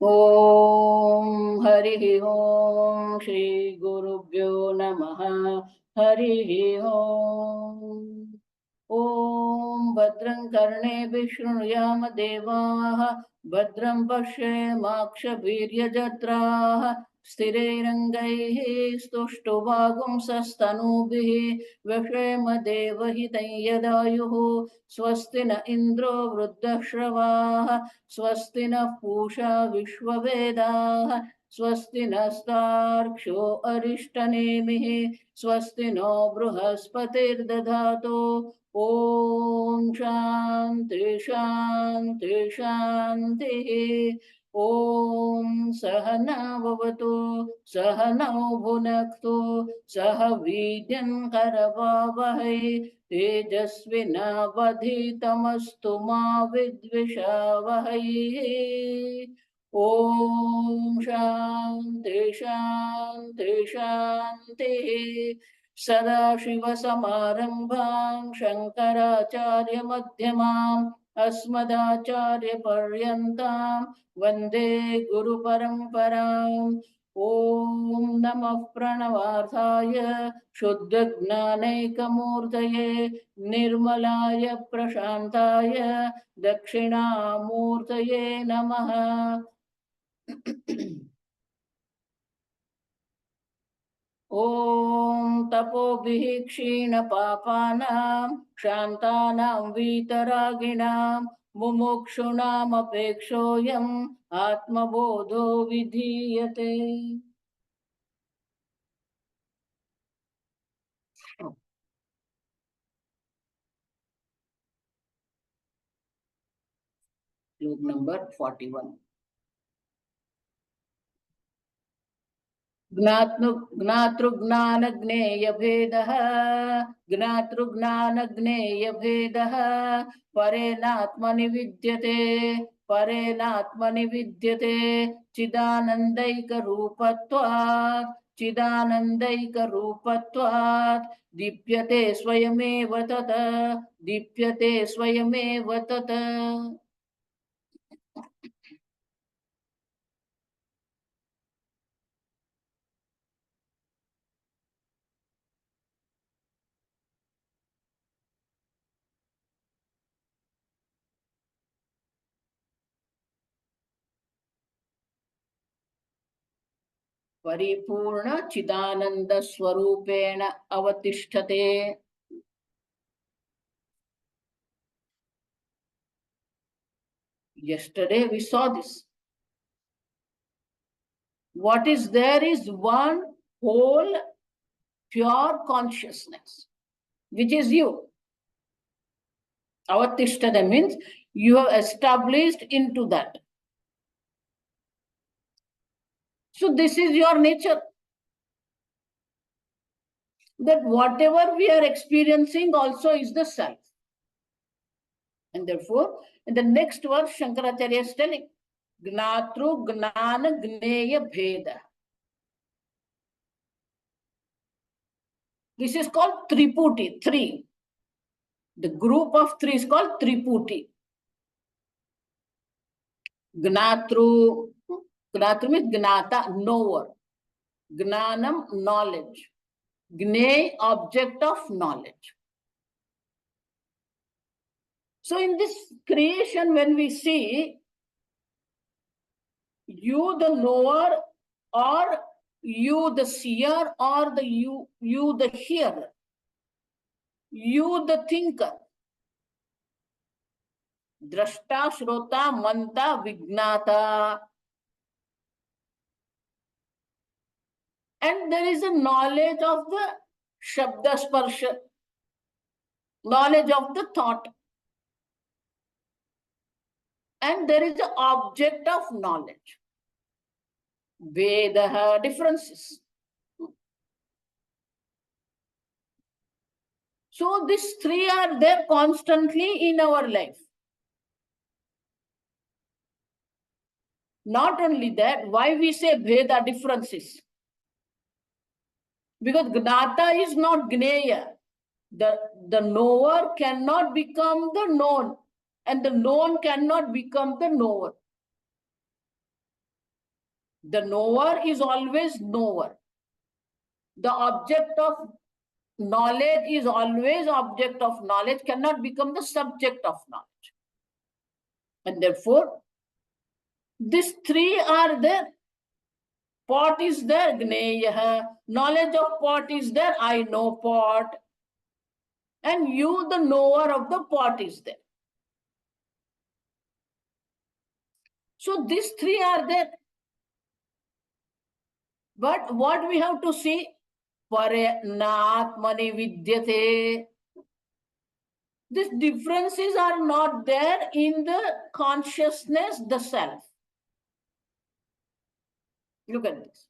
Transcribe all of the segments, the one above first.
ॐ हरिः ॐ श्री गुरुभ्यो नमः। हरिः ॐ। ॐ भद्रं कर्णेभिः शृणुयाम देवाः, भद्रं पश्येमाक्षभिर्यजत्राः, स्थिरैरङ्गैः स्तुष्टुवागुंसस्तनूभिः व्यशेम देवहितं यदायुः। स्वस्ति न इन्द्रो वृद्धश्रवाः, स्वस्ति नः पूषा विश्ववेदाः, स्वस्ति नस्तार्क्ष्यो अरिष्टनेमिः, स्वस्ति नो बृहस्पतिर्दधातु। ॐ शान्ति शान्ति शान्तिः। ॐ सहना भवतु, सहनौ भुनक्तु, सह वीर्यं करवावहै, तेजस्विनावधीतमस्तु मा विद्विषावहै। ॐ शान्ति शान्ति शान्तिः। सदाशिवसमारम्भां शङ्कराचार्यमध्यमाम् अस्मदाचार्यपर्यन्तां वन्दे गुरुपरम्पराम्। ॐ नमः प्रणवार्थाय शुद्धज्ञानैकमूर्तये निर्मलाय प्रशान्ताय दक्षिणामूर्तये नमः। ॐ तपोभिः क्षीणपापानां क्षान्तानां वीतरागिणां मुमुक्षूणामपेक्षोऽयम् आत्मबोधो विधीयते। श्लोक नंबर 41। ज्ञातृज्ञानज्ञेयभेदः ज्ञातृज्ञानज्ञेयभेदः परेणात्मनि विद्यते, परेणात्मनि विद्यते चिदानन्दैकरूपत्वात्, चिदानन्दैकरूपत्वात् दीप्यते स्वयमेव तत्, दीप्यते स्वयमेव तत्। परिपूर्ण चिदानंद स्वरूपेण अवतिष्ठते। Yesterday we saw this. What is there is one whole pure consciousness, which is you. Avatishthata means you have established into that. So this is your nature. That whatever we are experiencing also is the self. And therefore, in the next verse, Shankaracharya is telling, Gnatru Gnana Gneya Bheda. This is called Triputi, three. The group of three is called Triputi. Gnatru, Gnatru means Gnata, knower. Gnanam, knowledge. Gne, object of knowledge. So in this creation, when we see you the knower, or you the seer, or the you the hearer, you the thinker, drashta, shrota, manta, vignata. And there is a knowledge of the shabda sparsha, knowledge of the thought. And there is the object of knowledge. Vedaha, differences. So these three are there constantly in our life. Not only that, why we say Veda, differences? Because Gnata is not Gneya. The knower cannot become the known, and the known cannot become the knower. The knower is always knower. The object of knowledge is always object of knowledge, cannot become the subject of knowledge. And therefore, these three are there. Pot is there, Gneya. Knowledge of pot is there, I know pot. And you, the knower of the pot, is there. So these three are there. But what we have to see? Pare Aatmani vidyate. These differences are not there in the consciousness, the self. Look at this.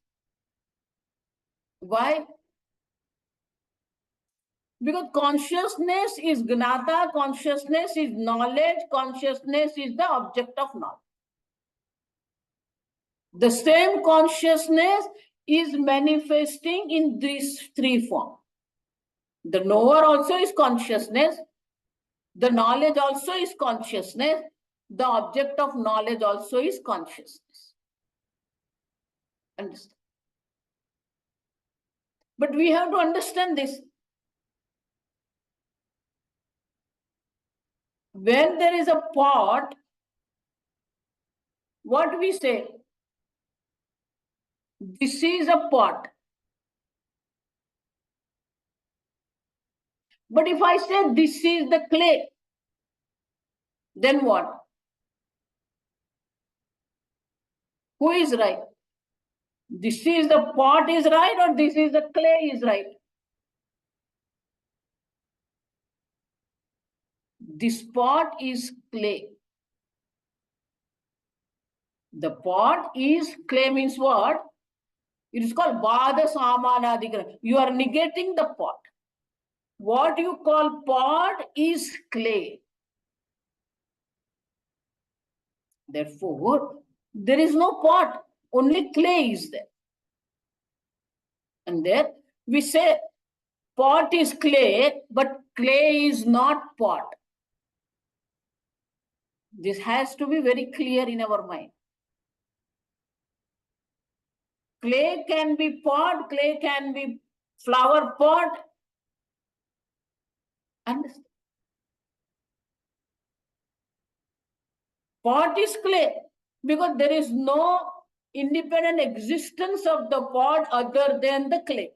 Why? Because consciousness is gnata, consciousness is knowledge, consciousness is the object of knowledge. The same consciousness is manifesting in these three forms. The knower also is consciousness. The knowledge also is consciousness. The object of knowledge also is consciousness. Understand? But we have to understand this. When there is a pot, what we say? This is a pot. But if I say this is the clay, then what? Who is right? This is the pot is right or this is the clay is right? This pot is clay. The pot is clay means what? It is called Bada Samanadikara. You are negating the pot. What you call pot is clay. Therefore, there is no pot, only clay is there. And there we say pot is clay, but clay is not pot. This has to be very clear in our mind. Clay can be pot, clay can be flower pot. Understand? Pot is clay because there is no independent existence of the pot other than the clay.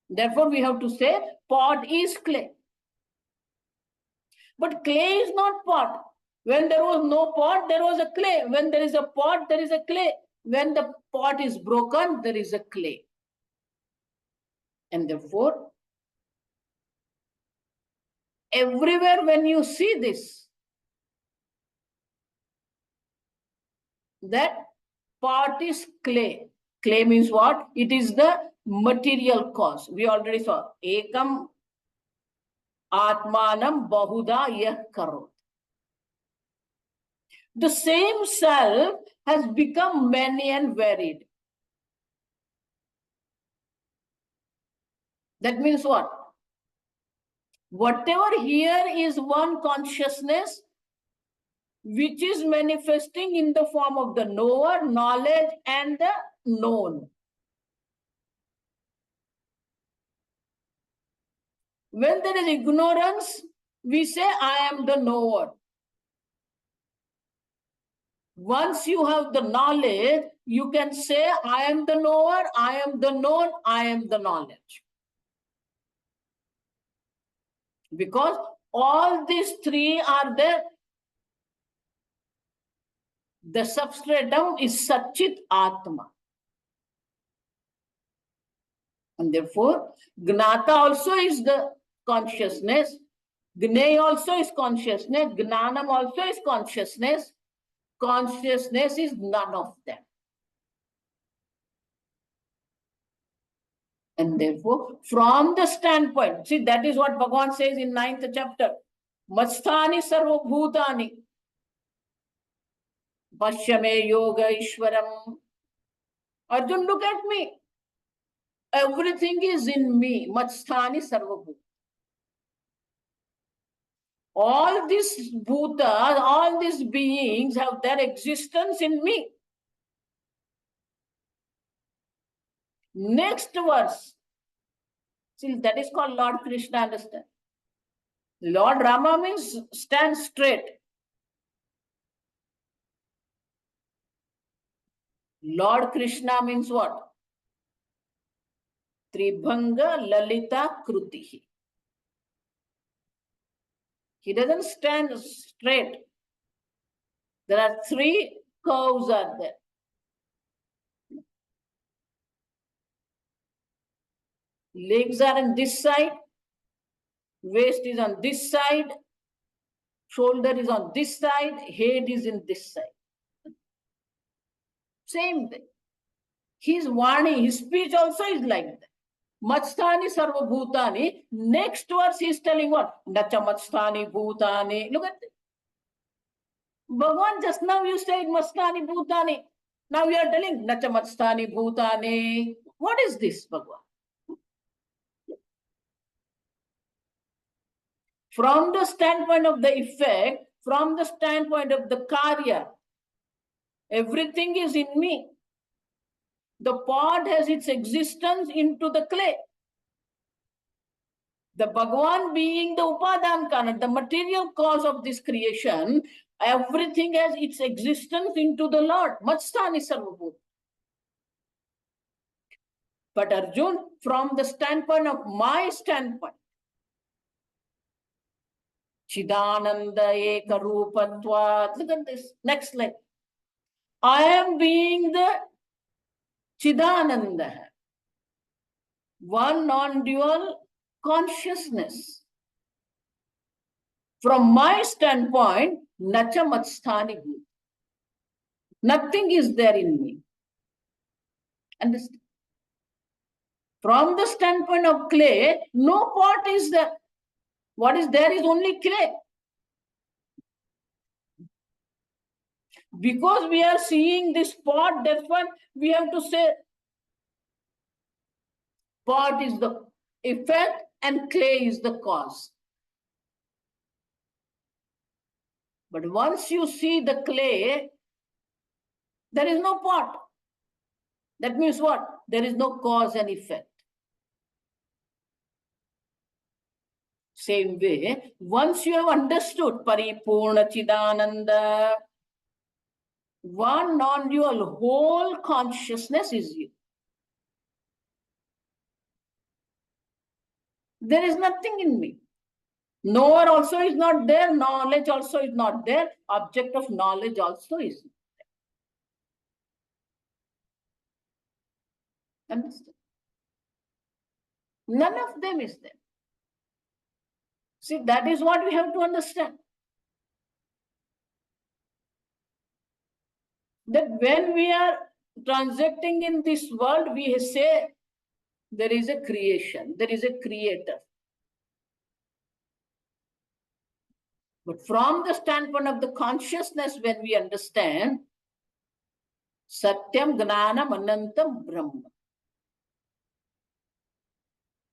Therefore, we have to say pot is clay. But clay is not pot. When there was no pot, there was a clay. When there is a pot, there is a clay. When the pot is broken, there is a clay. And therefore, everywhere when you see this, that pot is clay. Clay means what? It is the material cause. We already saw. Ekam Atmanam Bahuda Yah Karot. The same self has become many and varied. That means what? Whatever here is one consciousness which is manifesting in the form of the knower, knowledge, and the known. When there is ignorance, we say, I am the knower. Once you have the knowledge, you can say, I am the knower, I am the known, I am the knowledge. Because all these three are there. The substratum is Satchit Atma. And therefore, Gnata also is the consciousness. Gnay also is consciousness. Gnanam also is consciousness. Consciousness is none of them. And therefore, from the standpoint, see, that is what Bhagavan says in 9th chapter. Matsthani sarva bhutani. Pashyame yoga ishwaram. Arjun, look at me. Everything is in me. Matsthani sarva bhutani. All these bhutas, all these beings have their existence in me. Next verse. See, that is called Lord Krishna, understand? Lord Rama means stand straight. Lord Krishna means what? Tribhanga Lalita Krutihi. He doesn't stand straight. There are three curves are there. Legs are on this side, waist is on this side, shoulder is on this side, head is in this side. Same thing. His Vani, his speech also is like that. Matstani sarva bhutani. Next verse he is telling what? Nacha matstani bhutani. Look at it. Bhagavan, just now you said matstani bhutani. Now you are telling Nacha matstani bhutani. What is this, Bhagavan? From the standpoint of the effect, from the standpoint of the karya, everything is in me. The pot has its existence into the clay. The Bhagavan being the Upadan Kana, the material cause of this creation, everything has its existence into the Lord. Matstani Sarvabhut. But Arjun, from the standpoint of my standpoint, Chidananda Eka Rupatvat. Look at this. Next slide. I am being the Chidananda, one non-dual consciousness. From my standpoint, Nacha Matstani Bhut. Nothing is there in me. Understand? From the standpoint of clay, no pot is there. What is there is only clay. Because we are seeing this pot, that's why we have to say pot is the effect and clay is the cause. But once you see the clay, there is no pot. That means what? There is no cause and effect. Same way, once you have understood Paripurna Chidananda, one non-dual whole consciousness is you. There is nothing in me. Knower also is not there, knowledge also is not there, object of knowledge also is not there. Understand? None of them is there. See, that is what we have to understand. That when we are transacting in this world, we say there is a creation, there is a creator. But from the standpoint of the consciousness, when we understand Satyam Gnanam Anantam Brahma.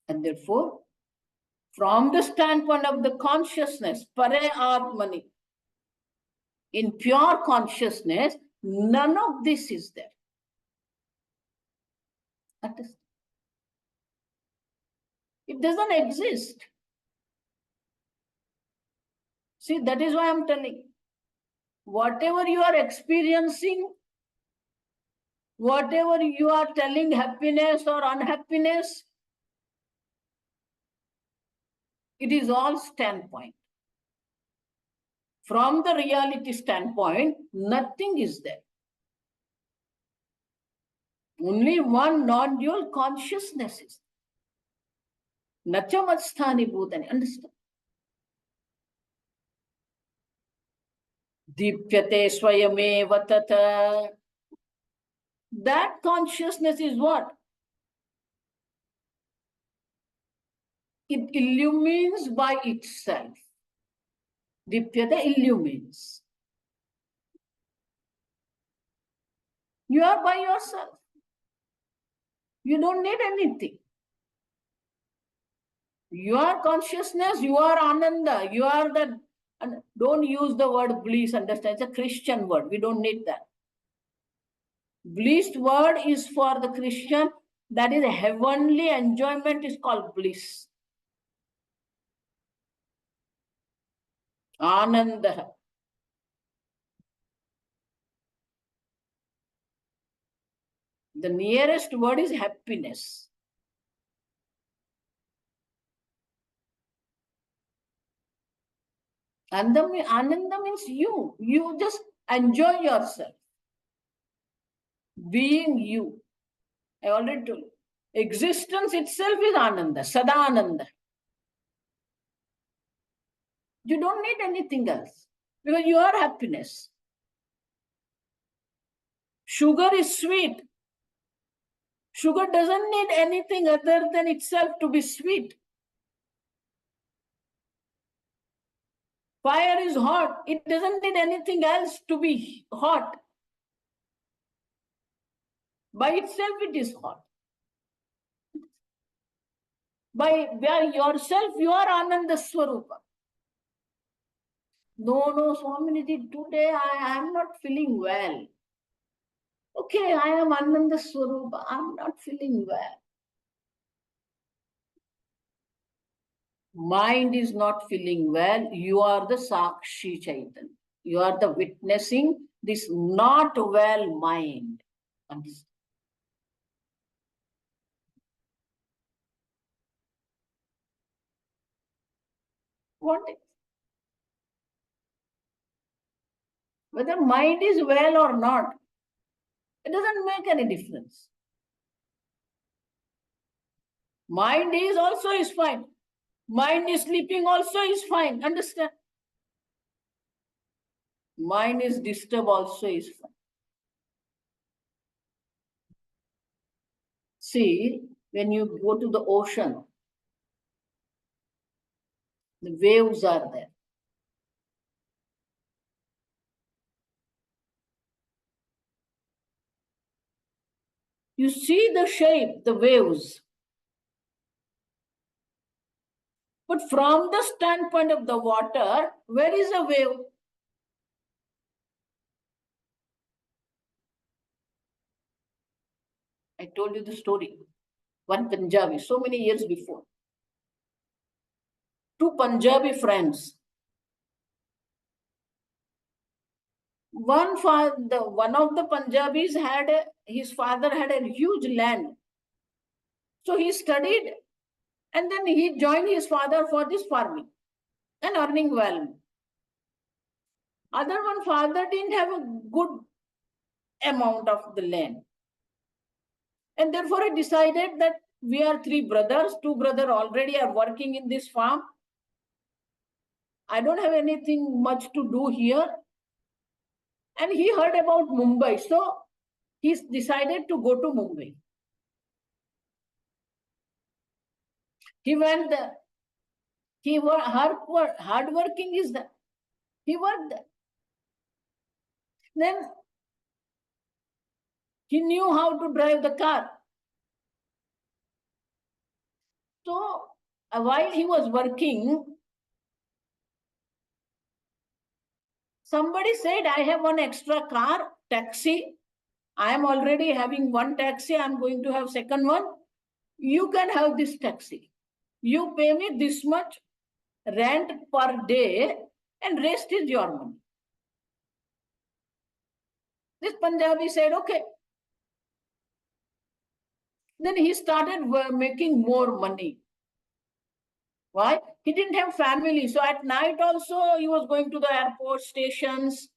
And therefore, from the standpoint of the consciousness, Pare Atmani, in pure consciousness, none of this is there. Understand? It doesn't exist. See, that is why I'm telling. Whatever you are experiencing, whatever you are telling happiness or unhappiness, it is all standpoint. From the reality standpoint, nothing is there. Only one non-dual consciousness is there. Nacha Matstani Bhutani. Understand? Dipyate Swayameva Tata. That consciousness is what? It illumines by itself. Dipyate illumines. You are by yourself. You don't need anything. Your consciousness, you are Ananda, you are the, and don't use the word bliss, understand? It's a Christian word. We don't need that. Blissed word is for the Christian. That is a heavenly enjoyment is called bliss. Ananda. The nearest word is happiness. Ananda means you. You just enjoy yourself. Being you. I already told you. Existence itself is Ananda, Sadananda. You don't need anything else because you are happiness. Sugar is sweet. Sugar doesn't need anything other than itself to be sweet. Fire is hot. It doesn't need anything else to be hot. By itself, it is hot. By yourself, you are Ananda Swarupa. No, Swamini, today I am not feeling well. Okay, I am Ananda Swarupa. I am not feeling well. Mind is not feeling well. You are the Sakshi Chaitanya. You are the witnessing this not well mind. Understand? What is? Whether mind is well or not, it doesn't make any difference. Mind is also is fine. Mind is sleeping also is fine. Understand? Mind is disturbed also is fine. See, when you go to the ocean, the waves are there. You see the shape, the waves. But from the standpoint of the water, where is a wave? I told you the story. One Punjabi, so many years before. Two Punjabi friends. One of the Punjabis his father had a huge land. So he studied and then he joined his father for this farming and earning well. Other one father didn't have a good amount of the land. And therefore he decided that we are three brothers. Two brothers already are working in this farm. I don't have anything much to do here. And he heard about Mumbai. So he decided to go to Mumbai. He went there. He worked hard working is that. He worked there. Then he knew how to drive the car. So while he was working, somebody said, I have one extra car, taxi. I am already having one taxi. I'm going to have second one. You can have this taxi. You pay me this much rent per day and rest is your money. This Punjabi said, okay. Then he started making more money. Why? He didn't have family. So at night also he was going to the airport stations.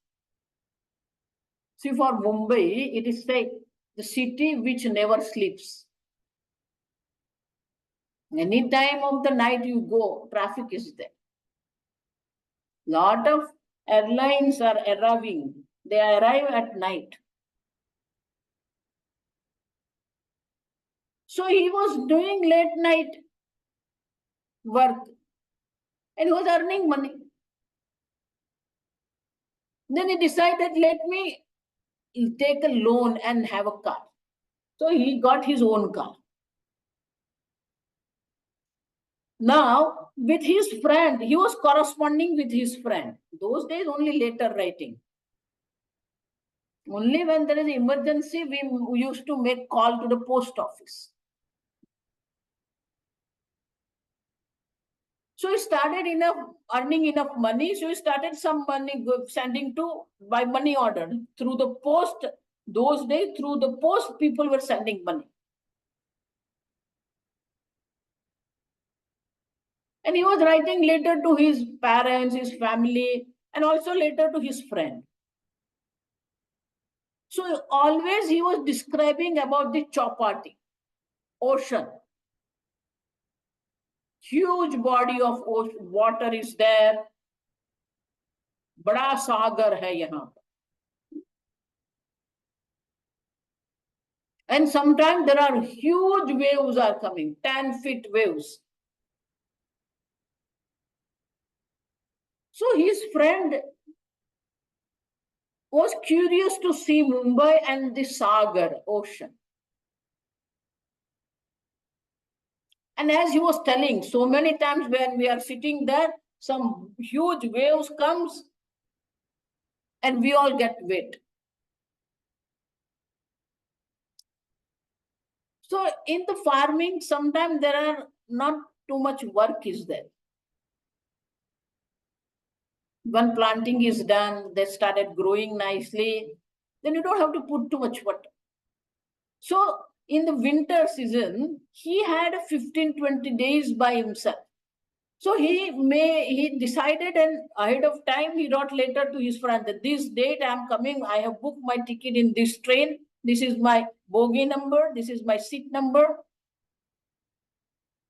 See, for Mumbai, it is like the city which never sleeps. Any time of the night you go, traffic is there. Lot of airlines are arriving. They arrive at night. So he was doing late night work and he was earning money. Then he decided, let me take a loan and have a car. So he got his own car. Now, with his friend, he was corresponding with his friend. Those days, only letter writing. Only when there is emergency, we used to make call to the post office. So he started earning enough money. So he started some money sending by money order through the post. Those days, through the post, people were sending money. And he was writing later to his parents, his family, and also later to his friend. So always he was describing about the Chopati, ocean. Huge body of water is there. बड़ा सागर है यहाँ. And sometimes there are huge waves are coming, 10-foot waves. So his friend was curious to see Mumbai and the Sagar, ocean. And as he was telling, so many times when we are sitting there, some huge waves comes and we all get wet. So in the farming, sometimes there are not too much work is there. When planting is done, they started growing nicely, then you don't have to put too much water. So in the winter season, he had 15-20 days by himself. So he decided, and ahead of time he wrote later to his friend that this date I am coming, I have booked my ticket in this train, this is my bogie number, this is my seat number.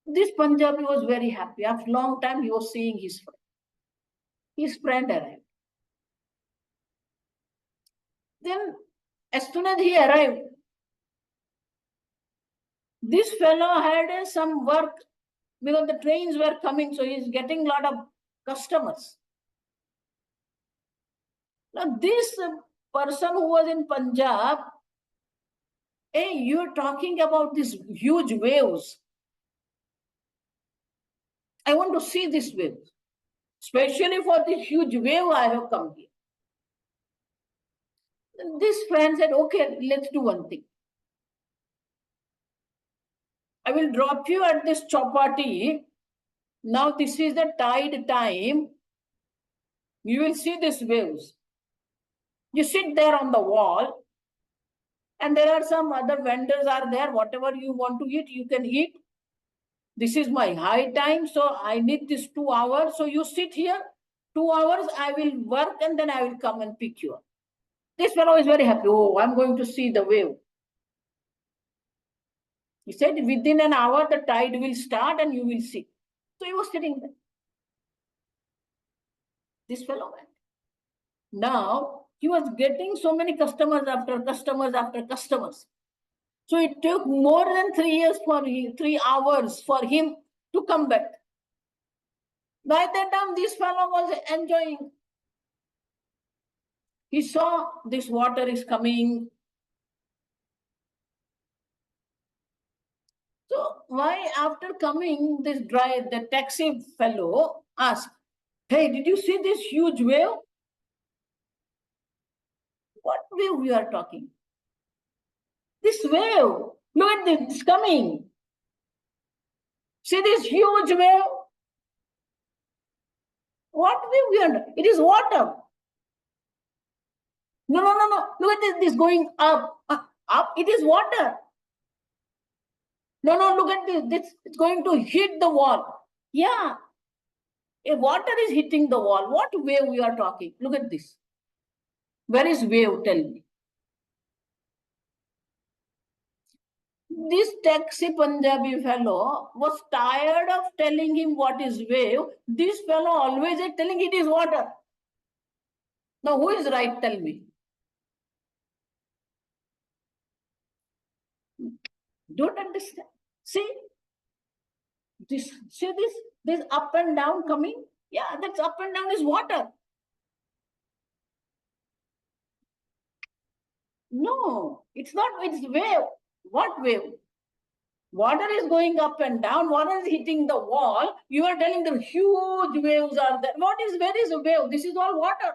This Punjabi was very happy. After a long time he was seeing his friend. His friend arrived. Then as soon as he arrived, this fellow had some work because the trains were coming, so he's getting a lot of customers. Now this person who was in Punjab, hey, you're talking about these huge waves. I want to see this wave. Especially for this huge wave, I have come here. This friend said, okay, let's do one thing. I will drop you at this Chopati. Now this is the tide time. You will see these waves. You sit there on the wall, and there are some other vendors are there. Whatever you want to eat, you can eat. This is my high time, so I need this 2 hours. So you sit here, 2 hours, I will work, and then I will come and pick you up. This fellow is very happy. Oh, I'm going to see the wave. He said, within an hour, the tide will start and you will see. So he was sitting there. This fellow went. Now, he was getting so many customers after customers after customers. So it took more than 3 years 3 hours for him to come back. By that time, this fellow was enjoying. He saw this water is coming. So why after coming, the taxi fellow asked, hey, did you see this huge wave? What wave we are talking? This wave. Look at this, it's coming. See this huge wave? What wave we are? It is water. No. Look at this going up. Up, it is water. No, look at this. It's going to hit the wall. Yeah. If water is hitting the wall, what wave we are talking? Look at this. Where is wave? Tell me. This taxi Punjabi fellow was tired of telling him what is wave. This fellow always is telling it is water. Now, who is right? Tell me. Don't understand. See this up and down coming. Yeah, that's up and down is water. No, it's not. It's wave. What wave? Water is going up and down. Water is hitting the wall. You are telling the huge waves are there. Where is a wave? This is all water.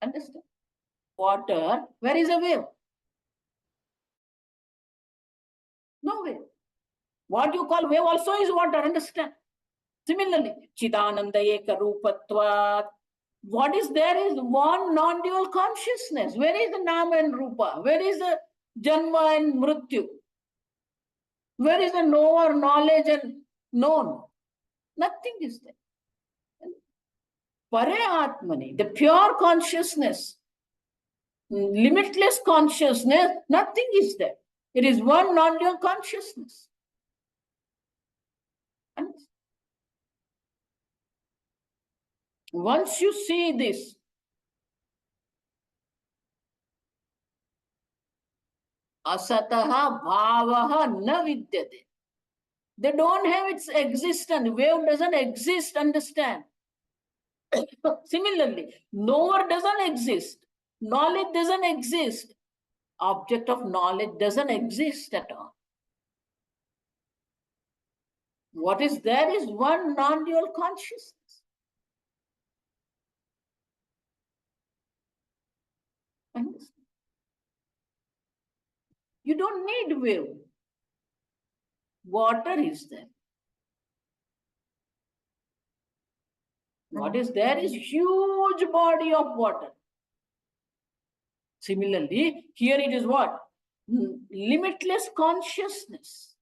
Understand? Water. Where is a wave? No wave. What you call wave also is water, understand? Similarly, Chidananda Eka Rupatvat. What is there is one non-dual consciousness. Where is the Nama and Rupa? Where is the Janma and Mrityu? Where is the knower, knowledge and known? Nothing is there. Pare Atmani, the pure consciousness, limitless consciousness, nothing is there. It is one non-dual consciousness. And once you see this, asataha bhavaha na vidyate. They don't have its existence. Wave doesn't exist, understand? Similarly, knower doesn't exist. Knowledge doesn't exist. Object of knowledge doesn't exist at all. What is there is one non-dual consciousness. Understand? You don't need wave. Water is there. What is there is huge body of water. Similarly, here it is what? Limitless consciousness.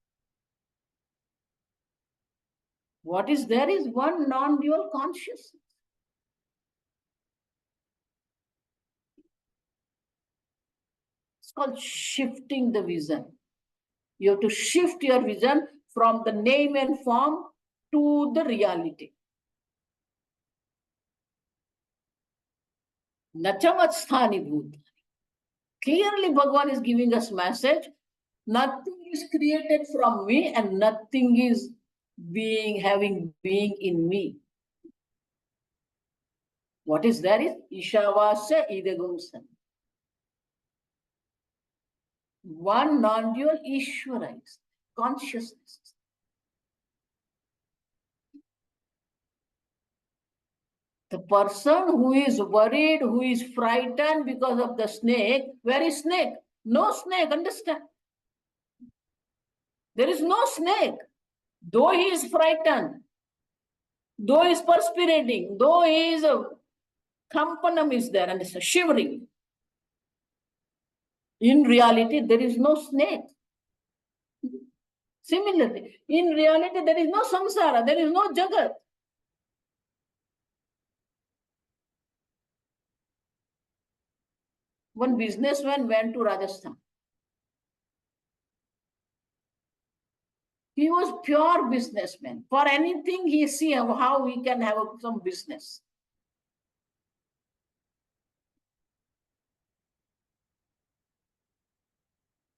What is there is one non-dual consciousness. It's called shifting the vision. You have to shift your vision from the name and form to the reality. Nachamat bhut. Clearly, Bhagavan is giving us message. Nothing is created from me and nothing is having being in me. What is there is Ishavasya Idagumsan. One non-dual Ishvara is consciousness. The person who is worried, who is frightened because of the snake, where is snake? No snake, understand? There is no snake. Though he is frightened, though he is perspiring, though he is kampanam is there, understand? Shivering. In reality, there is no snake. Similarly, in reality, there is no samsara, there is no jagat. One businessman went to Rajasthan. He was pure businessman. For anything he see how he can have some business.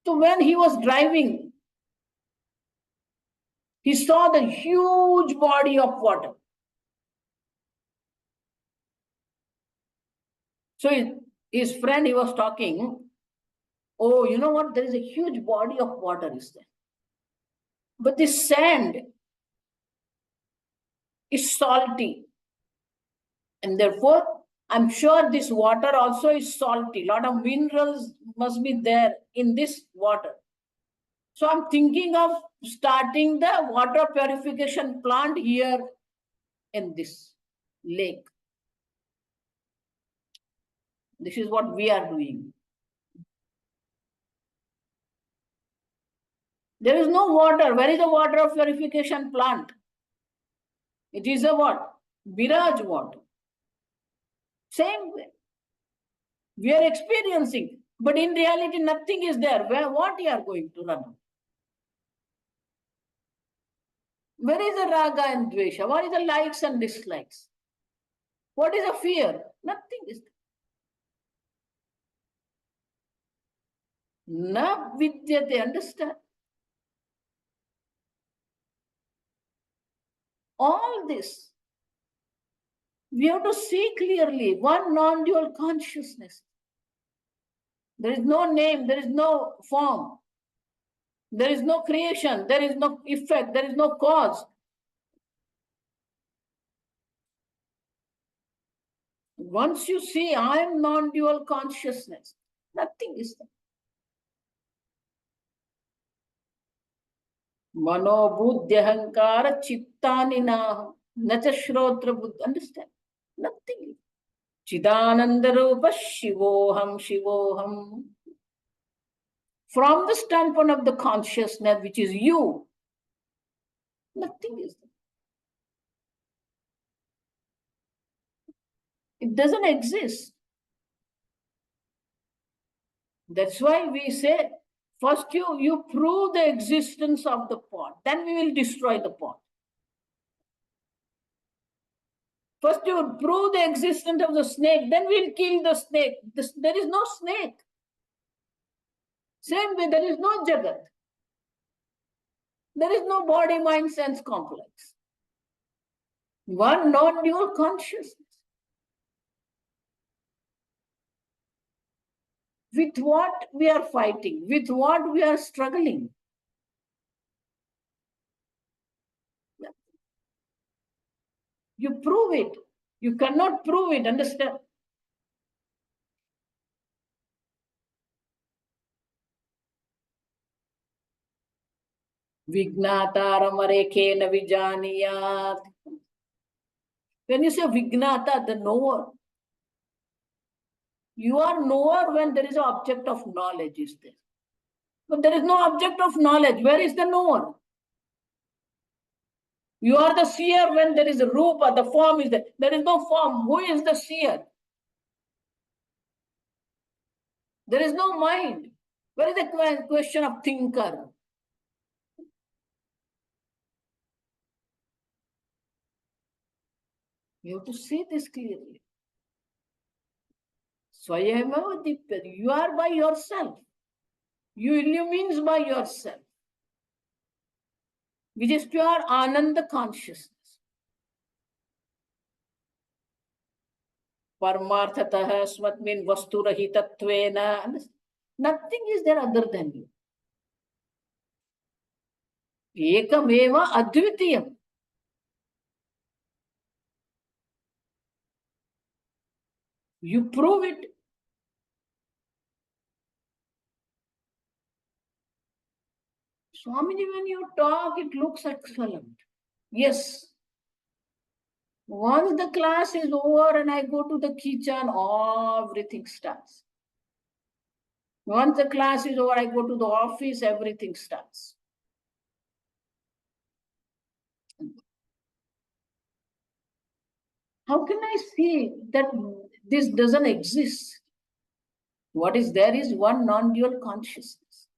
So when he was driving, he saw the huge body of water. So his friend, he was talking, oh, you know what? There is a huge body of water is there. But this sand is salty. And therefore, I'm sure this water also is salty. A lot of minerals must be there in this water. So I'm thinking of starting the water purification plant here in this lake. This is what we are doing. There is no water. Where is the water purification plant? It is a what? Mirage water. Same way. We are experiencing, but in reality, nothing is there. What you are going to run? Where is the raga and dvesha? What is the likes and dislikes? What is the fear? Nothing is there. Na vidyate, understand? All this, we have to see clearly one non-dual consciousness. There is no name, there is no form, there is no creation, there is no effect, there is no cause. Once you see I am non-dual consciousness, nothing is there. Manobuddhyahankara chittani na nacha shrotra buddha. Understand? Nothing. Chidananda rupa shivoham shivoham. From the standpoint of the consciousness, which is you, nothing is there. It doesn't exist. That's why we say, first you prove the existence of the pot, then we will destroy the pot. First you prove the existence of the snake, then we'll kill the snake. There is no snake. Same way, there is no Jagat. There is no body, mind, sense complex. One non-dual consciousness. With what we are fighting, with what we are struggling. You prove it. You cannot prove it, understand? Vignataramare vijaniyat. When you say Vignata, the knower, you are knower when there is an object of knowledge, is there? But there is no object of knowledge. Where is the knower? You are the seer when there is a rupa, the form is there. There is no form. Who is the seer? There is no mind. Where is the question of thinker? You have to see this clearly. Swayameva Dipya. You are by yourself. You illumines by yourself, which is pure Ananda consciousness. Paramarthataha smatmin vasturahitattvena. Nothing is there other than you. Ekameva advitiyam. You prove it. Swamini, when you talk, it looks excellent. Yes. Once the class is over and I go to the kitchen, everything starts. Once the class is over, I go to the office, everything starts. How can I see that this doesn't exist? What is there is one non-dual consciousness.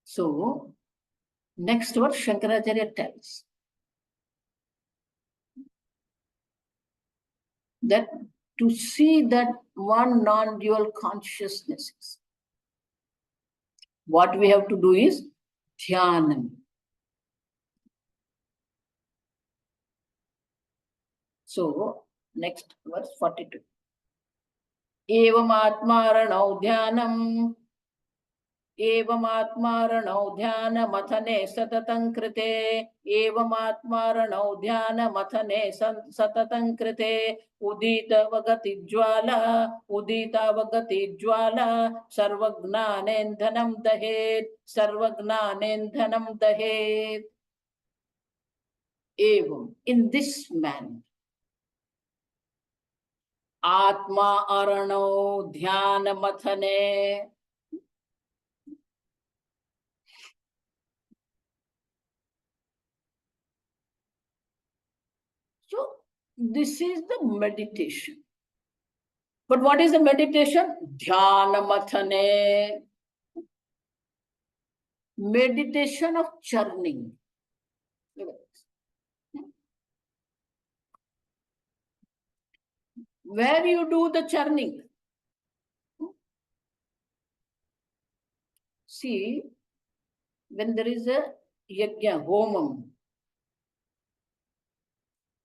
So, next verse Shankaracharya tells that to see that one non-dual consciousness, what we have to do is dhyanam. So, next verse 42. Evam atmaranau dhyanam. Evamatmaranau dhyana mathane satatan krite. Evamatmaranau dhyana mathane satatan krite. Udita vagati jwala. Udita vagati jwala. Sarvagnanendhanam dahet. Sarvagnanendhanam dahet. Evam, in this manner. Atma aranau dhyana mathane. So, this is the meditation. But what is the meditation? Dhyana mathane. Meditation of churning. Where you do the churning? See, when there is a yajna, homam.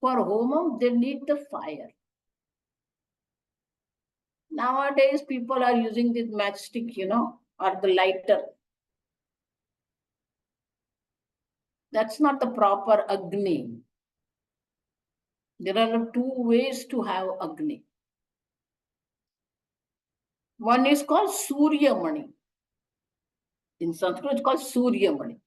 For homam, they need the fire. Nowadays, people are using this matchstick, or the lighter. That's not the proper Agni. There are two ways to have Agni. One is called Surya Mani. In Sanskrit, it's called Suryamani.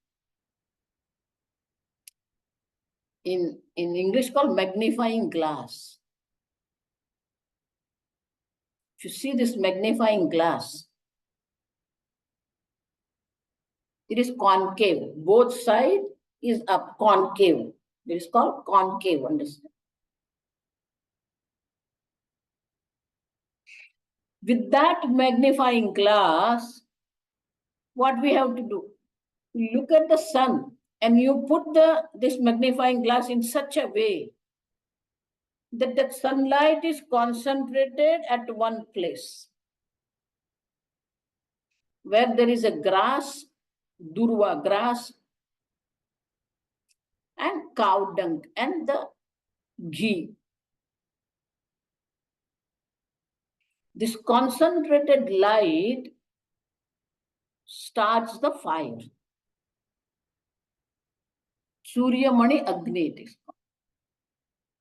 In English, called magnifying glass. If you see this magnifying glass, it is concave. Both sides is up, concave. It is called concave, understand? With that magnifying glass, what we have to do? Look at the sun and you put this magnifying glass in such a way that the sunlight is concentrated at one place. Where there is a grass, durva grass, and cow dung and the ghee. This concentrated light starts the fire. Suryamani Agni it is called.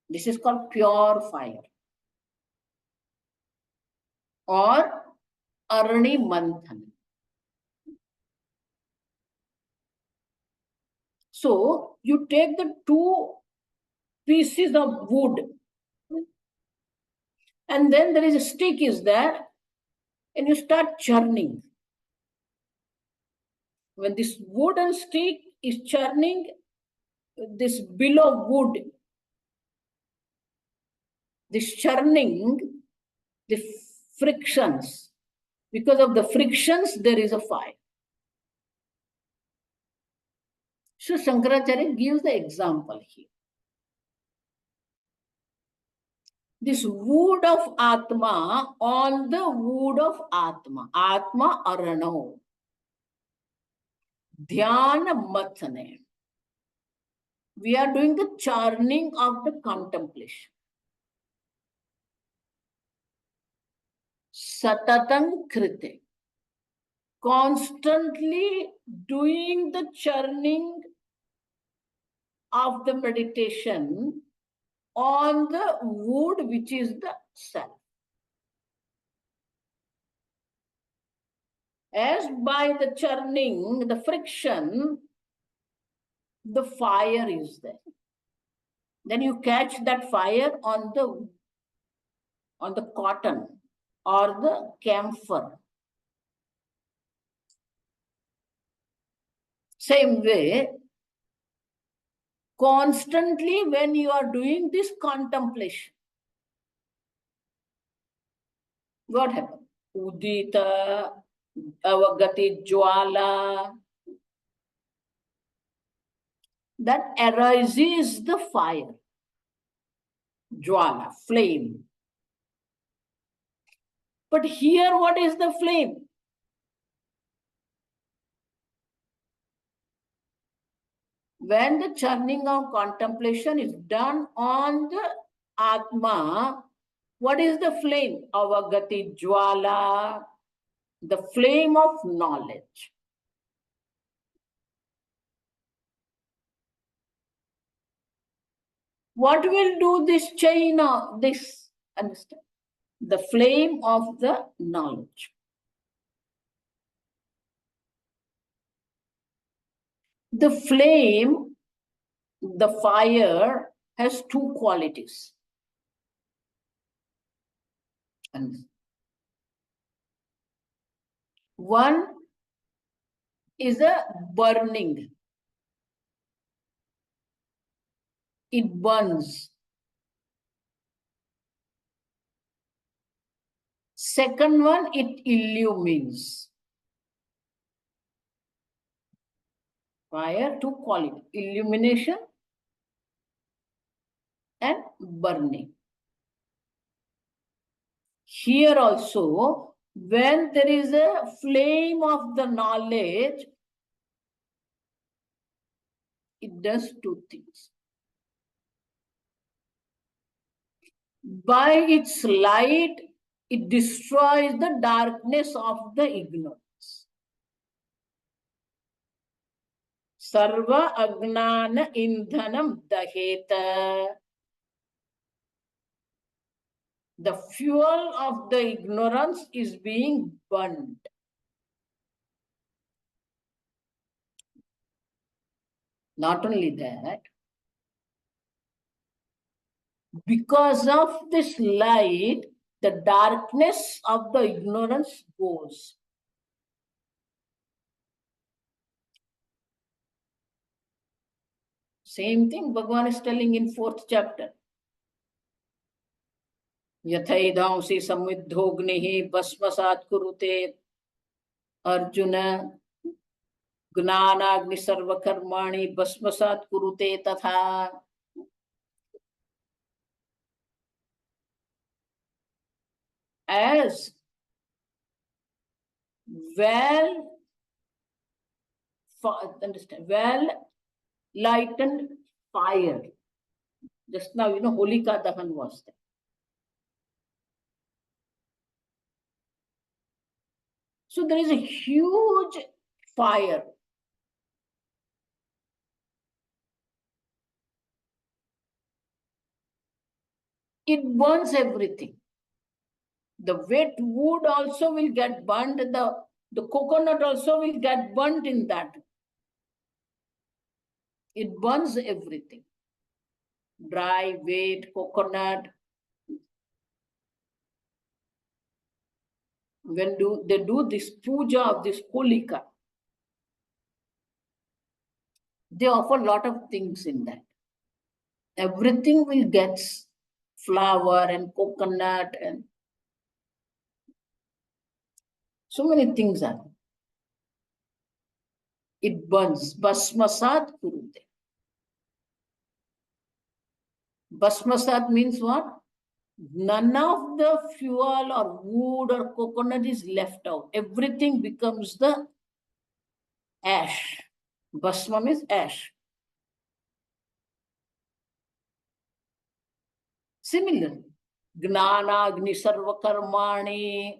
This is called pure fire. Or Arni Manthan. So you take the two pieces of wood and then there is a stick is there and you start churning. When this wooden stick is churning, this bill of wood, this churning, the frictions, because of the frictions, there is a fire. So Shankaracharya gives the example here. This wood of Atma on the wood of Atma. Atma Arano. Dhyana Mathane. We are doing the churning of the contemplation. Satatang Krite. Constantly doing the churning of the meditation on the wood which is the self. As by the churning, the friction, the fire is there. Then you catch that fire on the cotton or the camphor. Same way, constantly when you are doing this contemplation, what happens? Udita, avagati, jwala, that arises the fire, jwala, flame. But here, what is the flame? When the churning of contemplation is done on the Atma, what is the flame? Avagati jwala, the flame of knowledge. What will do this chain of this? Understand? The flame of the knowledge. The flame, the fire, has two qualities. And one is a burning. It burns. Second one, it illumines. Fire, two qualities, illumination and burning. Here also, when there is a flame of the knowledge, it does two things. By its light, it destroys the darkness of the ignorance. Sarva agnana indhanam daheta. The fuel of the ignorance is being burned. Not only that, because of this light, the darkness of the ignorance goes. Same thing Bhagavan is telling in 4th chapter. Yathaidhamsi samvidhognihi basmasat kurute Arjuna gnanagni sarvakarmani basmasat kurute tatha. As well, understand, well lightened fire. Just now, Holika Dahan was there. So there is a huge fire. It burns everything. The wet wood also will get burnt. The coconut also will get burnt in that. It burns everything. Dry, wet, coconut. When they do this puja of this Holika, they offer a lot of things in that. Everything will get flower and coconut and so many things are. It burns. Basmasat kurute. Basmasat means what? None of the fuel or wood or coconut is left out. Everything becomes the ash. Basma means ash. Similarly, Gnana Agni Sarvakarmani.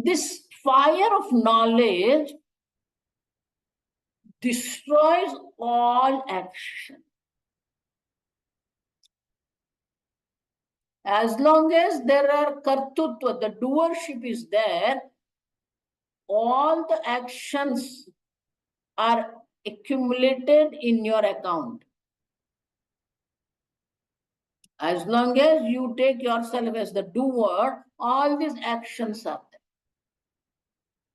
This fire of knowledge destroys all action. As long as there are kartutva, the doership is there, all the actions are accumulated in your account. As long as you take yourself as the doer, all these actions are there.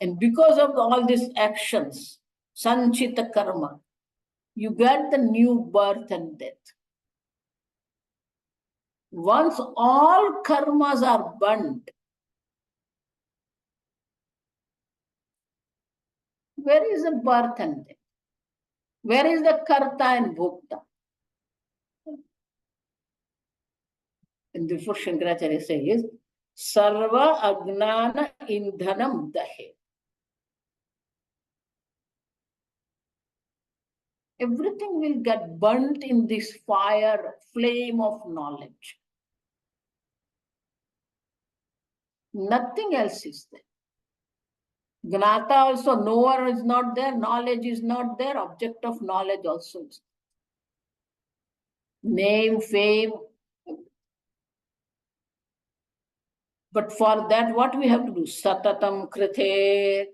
And because of all these actions, sanchita karma, you get the new birth and death. Once all karmas are burnt, where is the birth and death? Where is the karta and bhokta? And therefore Shankaracharya says, Sarva Agnana Indhanam Dahe. Everything will get burnt in this fire, flame of knowledge. Nothing else is there. Gnata also, knower is not there, knowledge is not there, object of knowledge also is there. Name, fame. But for that, what we have to do? Satatam krite.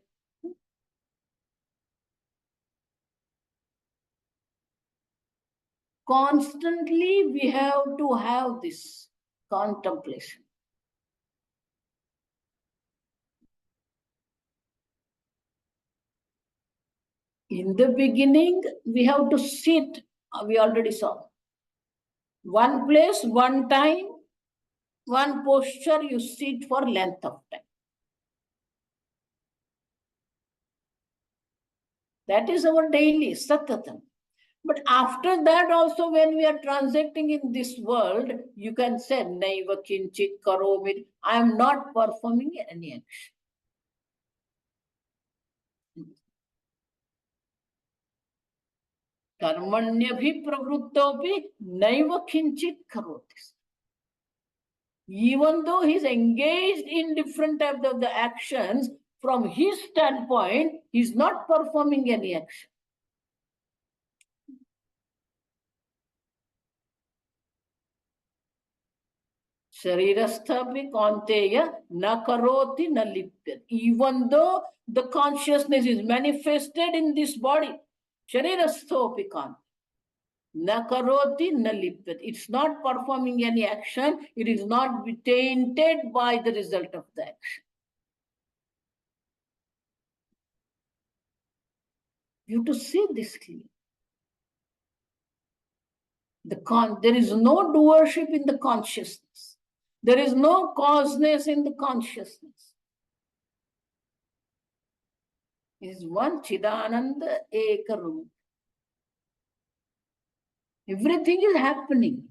Constantly we have to have this contemplation. In the beginning, we have to sit, we already saw. One place, one time, one posture, you sit for length of time. That is our daily satatam. But after that also, when we are transacting in this world, you can say, Naiva kinchit karomi, I am not performing any action. Karmanyabhi pravruttophi naiva kinchit karotis. Even though he is engaged in different types of the actions, from his standpoint, he is not performing any action. Sharirasthapi kaunteya na karoti na lipyat. Even though the consciousness is manifested in this body, sharirasthopi kaunteya. Na karoti na lipyat. It's not performing any action. It is not tainted by the result of the action. You have to see this clearly. There is no doership in the consciousness. There is no causeness in the consciousness. It is one Chidananda Ekaru. Everything is happening,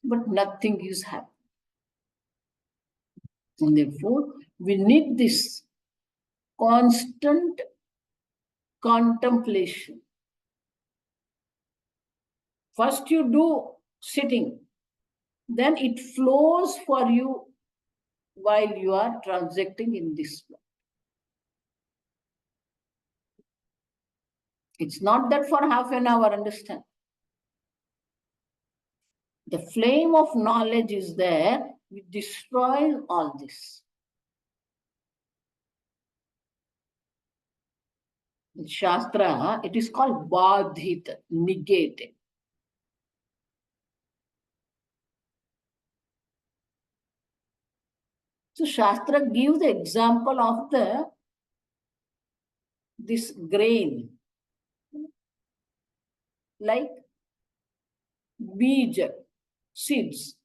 but nothing is happening. And therefore, we need this constant contemplation. First you do sitting, then it flows for you while you are transacting in this world. It's not that for half an hour, understand. The flame of knowledge is there, which destroys all this. In Shastra, it is called badhita, negated. So Shastra gives the example of this grain, like bija, seeds.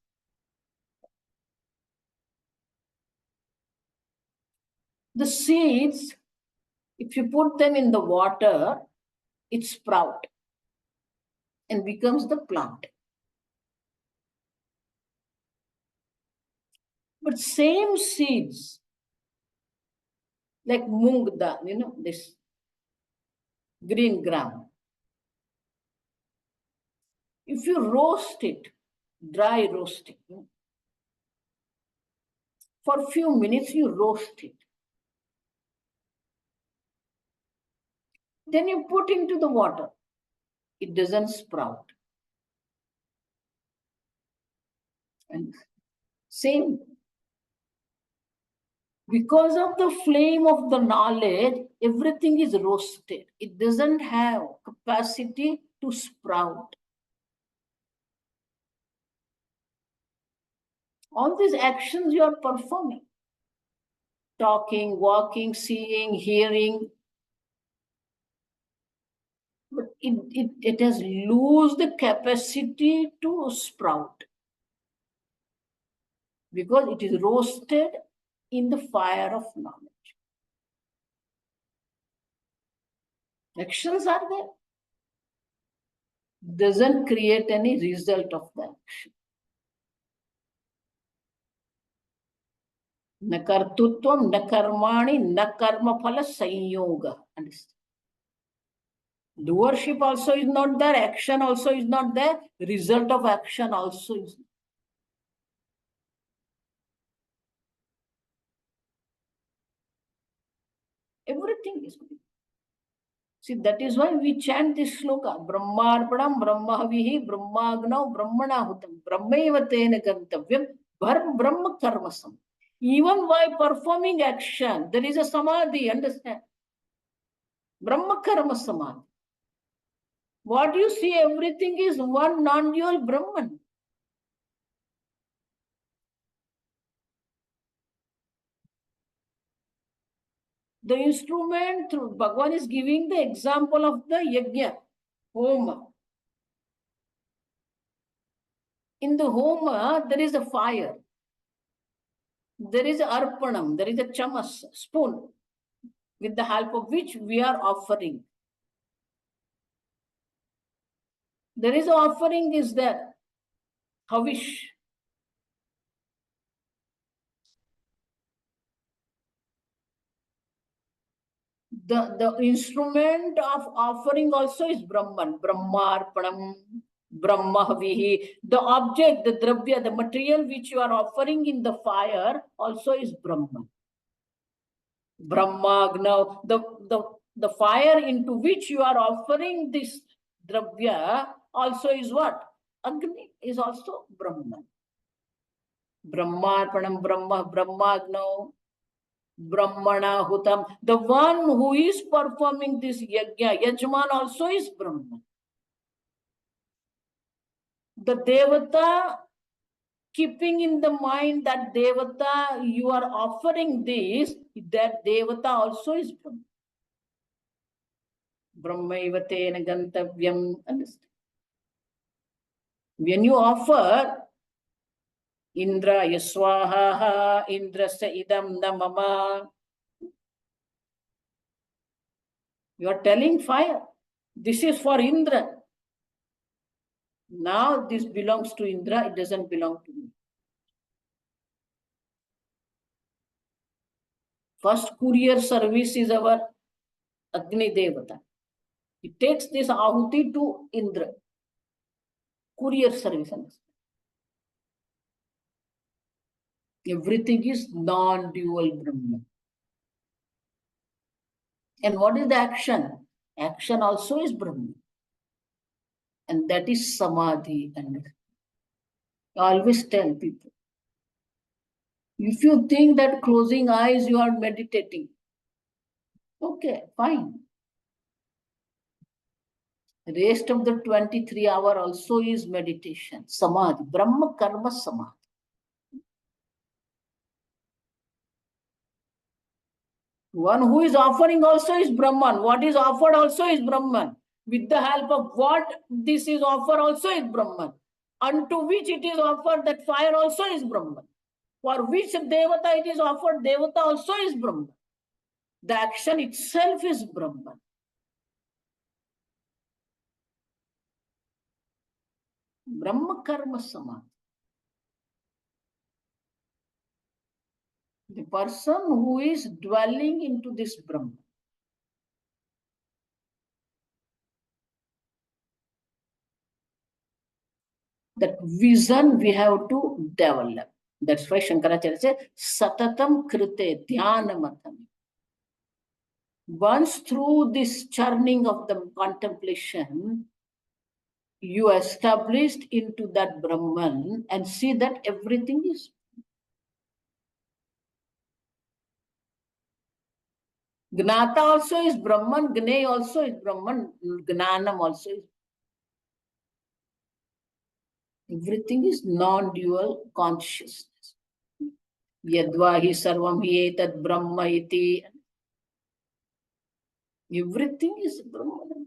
The seeds, if you put them in the water, it sprouts and becomes the plant. But same seeds, like mung dal, this green gram. If you roast it, dry roasting, for a few minutes you roast it. Then you put into the water. It doesn't sprout. And same. Because of the flame of the knowledge, everything is roasted. It doesn't have capacity to sprout. All these actions you are performing, talking, walking, seeing, hearing, but it has lost the capacity to sprout because it is roasted in the fire of knowledge. Actions are there. Doesn't create any result of the action. Na kartutvam, na karmani, na karma phala sanyoga. Understand? Doership also is not there, action also is not there, result of action also is not. Everything is good. See, that is why we chant this sloka. Brahmarpanam, Brahmavihi, Brahmagnau, Brahmanahutam, Brahmaiva tena gantavyam, Brahma karmasam. Even while performing action, there is a samadhi, understand? Brahma karma samadhi. What you see, everything is one non-dual Brahman. The instrument, through Bhagavan is giving the example of the yajna, homa. In the homa, there is a fire. There is a arpanam, there is a chamas, spoon, with the help of which we are offering. There is an offering is there, havish. The instrument of offering also is Brahman, Brahmarpanam, Brahmavihi. The object, the dravya, the material which you are offering in the fire also is Brahman. Brahmagna, the fire into which you are offering this dravya also is what? Agni. is also Brahman. Brahmarpanam Brahma, Brahmagno, Brahmana Hutam. The one who is performing this yajna, Yajman also is Brahman. The Devata, keeping in the mind that Devata, you are offering this, that Devata also is Brahman. Brahmaivatena Gantavyam. Understand? When you offer Indra Yaswaha, Indrasya Idam Namama, you are telling fire, this is for Indra. Now this belongs to Indra, it doesn't belong to me. First courier service is our Agni Devata. It takes this Ahuti to Indra. Courier service. Everything is non-dual Brahman. And what is the action? Action also is Brahman. And that is Samadhi. And I always tell people, if you think that closing eyes you are meditating, okay, fine. The rest of the 23 hour also is meditation. Samadhi. Brahma Karma Samadhi. One who is offering also is Brahman. What is offered also is Brahman. With the help of what this is offered also is Brahman. Unto which it is offered, that fire also is Brahman. For which Devata it is offered, Devata also is Brahman. The action itself is Brahman. Brahma Karma Samadhi. The person who is dwelling into this Brahman, that vision we have to develop. That's why Shankaracharya says, Satatam Krite Dhyanamatami. Once through this churning of the contemplation, you established into that Brahman and see that everything is. Gnata also is Brahman, Gnay also is Brahman, Gnanam also is. Everything is non-dual consciousness. Yadvahi sarvam hi etat Brahma iti. Everything is Brahman.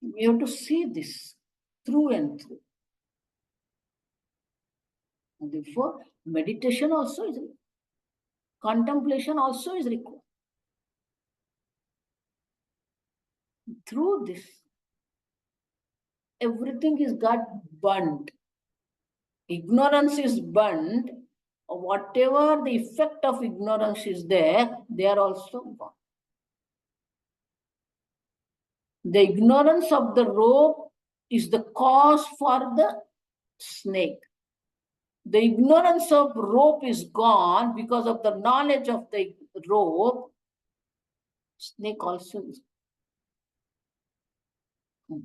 We have to see this through and through. And therefore, meditation also is required. Contemplation also is required. Through this, everything is got burnt. Ignorance is burnt. Whatever the effect of ignorance is there, they are also gone. The ignorance of the rope is the cause for the snake. The ignorance of rope is gone because of the knowledge of the rope. Snake also is gone.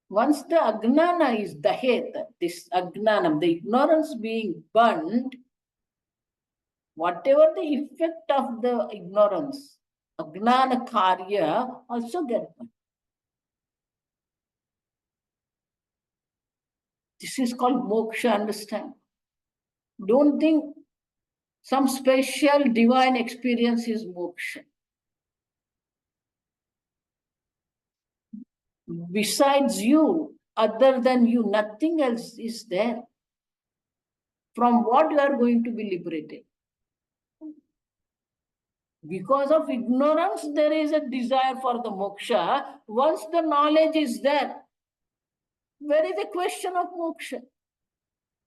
Once the agnana is dahet, this agnanam, the ignorance being burnt, whatever the effect of the ignorance, agnana karya also get burnt. This is called moksha, understand? Don't think some special divine experience is moksha. Besides you, other than you, nothing else is there. From what you are going to be liberated? Because of ignorance, there is a desire for the moksha. Once the knowledge is there, where is the question of moksha?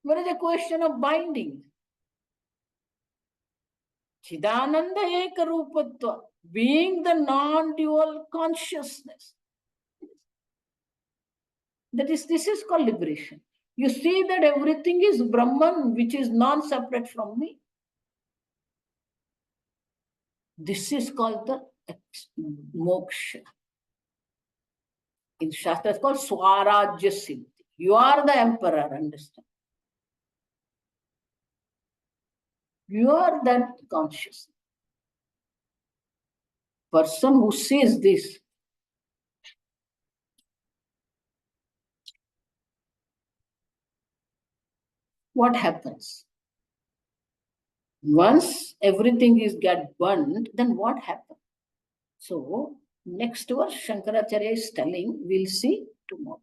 Where is the question of binding? Chidananda Eka Rupatva, being the non-dual consciousness. This is called liberation. You see that everything is Brahman, which is non-separate from me. This is called the moksha. In Shastra, it's called Swarajya Siddhi. You are the emperor, understand? You are that consciousness. Person who sees this, what happens? Once everything is get burned, then what happens? So, next verse Shankaracharya is telling, we'll see tomorrow.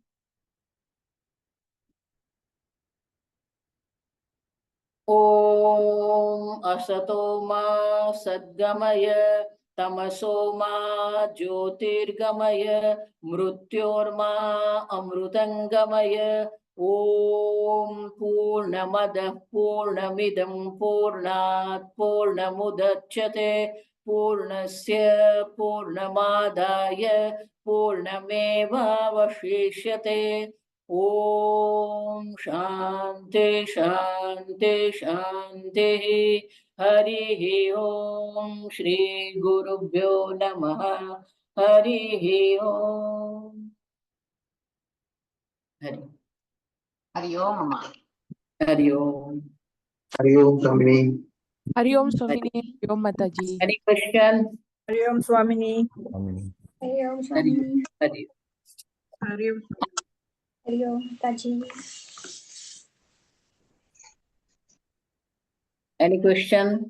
Om Asato Ma Sadgamaya Tamaso Ma Jyotirgamaya Mrutyorma Amrutangamaya Om Purnamada Purnamidam Purnat Purnamudachyate Purnasya Purnamadaya Purnameva Vashishyate Om Shanti Shanti Shanti Hari Om Shri Guru Bhyo Namaha Hari Om Hari Om Mama. Hari Om. Hari Om Swamini. Hari Om Swamini. Hari Om Mataji. Any question? Hari Om Swamini. Hari Om Hari Swamini. Hari Hari Om. Hari Om Taji. Any question?